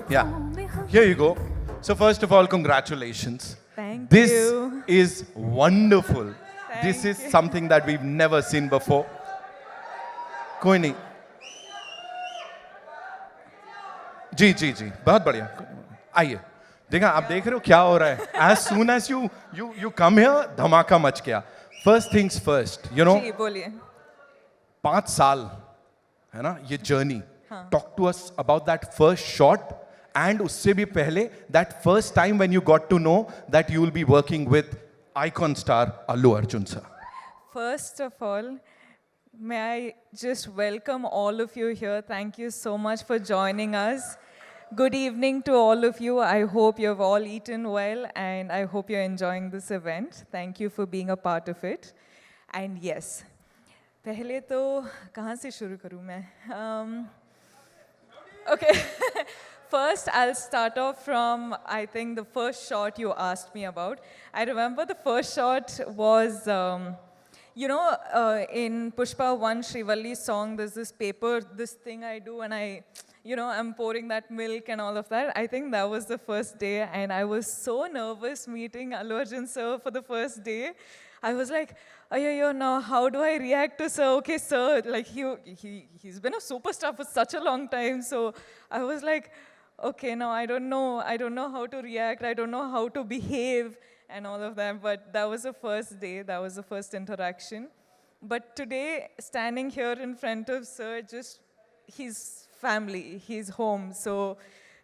Yeah, here you go. So first of all, congratulations. Thank This you. is wonderful. This Thank is you. something that we've never seen before. कोई नहीं. जी जी जी बहुत बढ़िया. आइए. देखा आप देख रहे हो क्या हो रहा है. As soon as you come here, धमाका मच गया. First things first, you know. जी बोलिए. 5 साल है ना ये जर्नी. हाँ. Talk to us about that first shot. And उससे भी पहले that first time when you got to know that you will be working with icon star Allu Arjun sir. First of all, may I just welcome all of you here. Thank you so much for joining us. Good evening to all of you. I hope you've all eaten well and I hope you're enjoying this event. Thank you for being a part of it. And yes, पहले तो कहाँ से शुरू करूँ मैं? Okay. First, I'll start off from, I think, the first shot you asked me about. I remember the first shot was, in Pushpa 1, Srivalli's song, there's this paper, this thing I do, and I'm pouring that milk and all of that. I think that was the first day, and I was so nervous meeting Allu Arjun sir for the first day. I was like, yo, now how do I react to sir? Okay, sir, like he's been a superstar for such a long time, so I was like, okay, now I don't know how to react, I don't know how to behave and all of that, but that was the first day, that was the first interaction. But today, standing here in front of sir, just his family, his home, so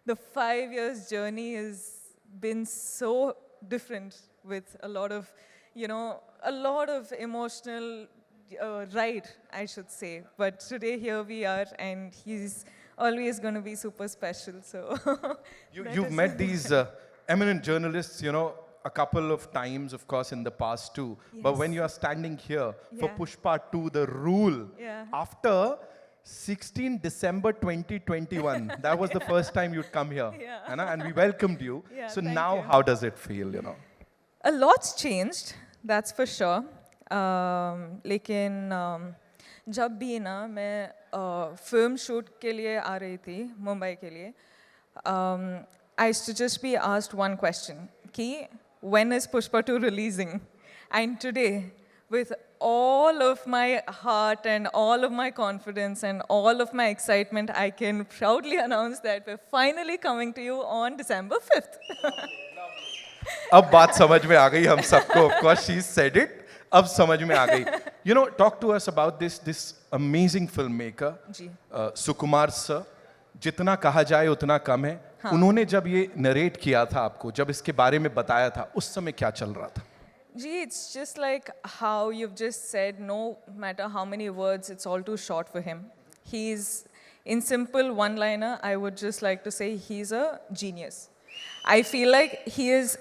the 5 years journey has been so different with a lot of emotional ride, I should say. But today here we are, and he's always going to be super special. So You've met these eminent journalists, a couple of times, of course, in the past too. But Yes. when you are standing here for Yeah. Pushpa 2, The Rule, Yeah. after 16 December 2021, that was the first time you'd come here. Yeah. And we welcomed you. Yeah, So thank now, you. how does it feel, A lot's changed, that's for sure. लेकिन जब भी ना मैं film shoot के लिए आ रही थी मुंबई के लिए, I used to just be asked one question, कि when is Pushpa 2 releasing? And today, with all of my heart and all of my confidence and all of my excitement, I can proudly announce that we're finally coming to you on December 5th. अब बात समझ में आ गई हम सबको. Of course, she said it. अब समझ में आ गई. Talk to us about this amazing filmmaker, ji. Sukumar sir. जितना कहा जाए उतना कम है. हाँ. उन्होंने जब ये नरेट किया था आपको, जब इसके बारे में बताया था, उस समय क्या चल रहा था? Gee, it's just like how you've just said, no matter how many words, it's all too short for him. He's, in simple one-liner, I would just like to say he's a genius. I feel like he's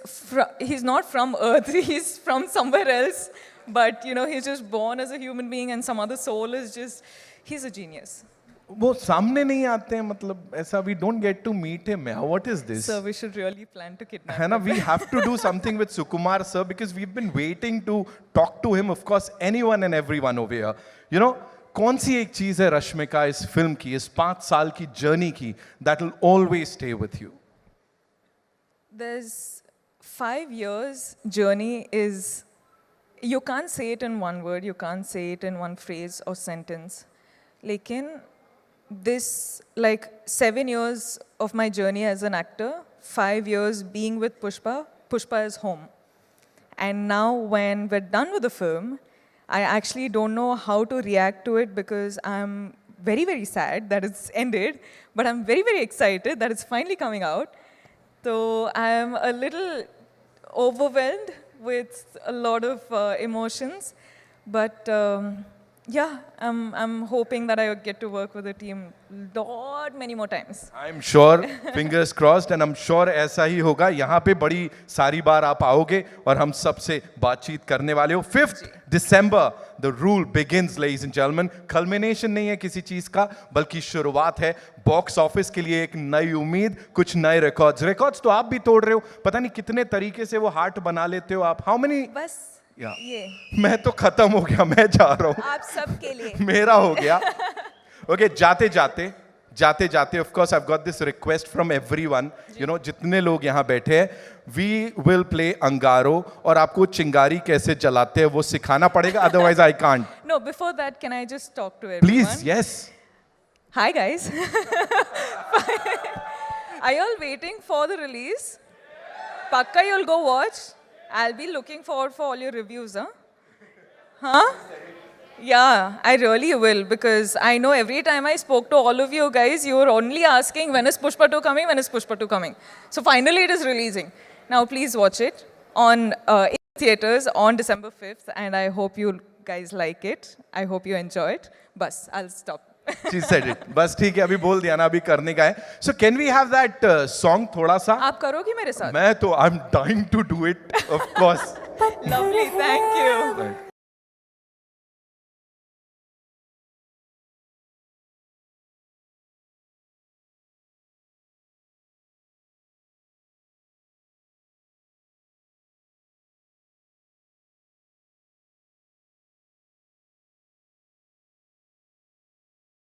not from Earth, he's from somewhere else, but he's just born as a human being and some other soul is just, he's a genius. वो सामने नहीं आते हैं, मतलब ऐसा we don't get to meet him. What is this? So we should really plan to kidnap है ना, him. we have to do something with Sukumar sir because we've been waiting to talk to him. Of course, anyone and everyone over here. कौन सी एक चीज है रश्मिका इस film की, इस 5 साल की जर्नी की, that will always stay with you? There's 5 years journey is, you can't say it in one word, you can't say it in one phrase or sentence. Lekin, this, like 7 years of my journey as an actor, 5 years being with Pushpa, Pushpa is home. And now when we're done with the film, I actually don't know how to react to it because I'm very, very sad that it's ended, but I'm very, very excited that it's finally coming out. So I'm a little overwhelmed with a lot of emotions, but yeah, I'm hoping that I get to work with the team many more times. I'm sure, fingers crossed, and I'm sure ऐसा ही होगा. यहाँ पे बड़ी सारी बार आप आओगे और हम सबसे बातचीत करने वाले हो. 5th December, the rule begins, ladies and gentlemen. Culmination नहीं है किसी चीज का, बल्कि शुरुआत है. बॉक्स ऑफिस के लिए एक नई उम्मीद, कुछ नए रिकॉर्ड्स तो आप भी तोड़ रहे हो. पता नहीं कितने तरीके से वो हार्ट बना लेते हो आप. How many? बस ये मैं तो खत्म हो गया, मैं जा रहा हूँ. आप सबके लिए. मेरा हो गया. ओके, जाते जाते जाते जाते of course I have got this request from everyone, you know, जितने लोग यहाँ बैठे हैं, वी विल प्ले अंगारो, और आपको चिंगारी कैसे जलाते हैं वो सिखाना पड़ेगा, otherwise I can't. No, before that, can I just talk to everyone? Please, yes. Hi guys. Are you all waiting for the release? Pakka you'll go watch. I'll be looking forward for all your reviews, huh? Huh? Yeah, I really will, because I know every time I spoke to all of you guys, you were only asking when is Pushpa 2 coming, when is Pushpa 2 coming. So finally it is releasing. Now please watch it on in theaters on December 5th, and I hope you guys like it. I hope you enjoy it. Bas, I'll stop. She said it. बस ठीक है, अभी बोल दिया ना, अभी करने का है. So can we have that song थोड़ा सा? आप करोगे मेरे साथ? मैं तो I'm dying to do it, of course. Lovely, thank you.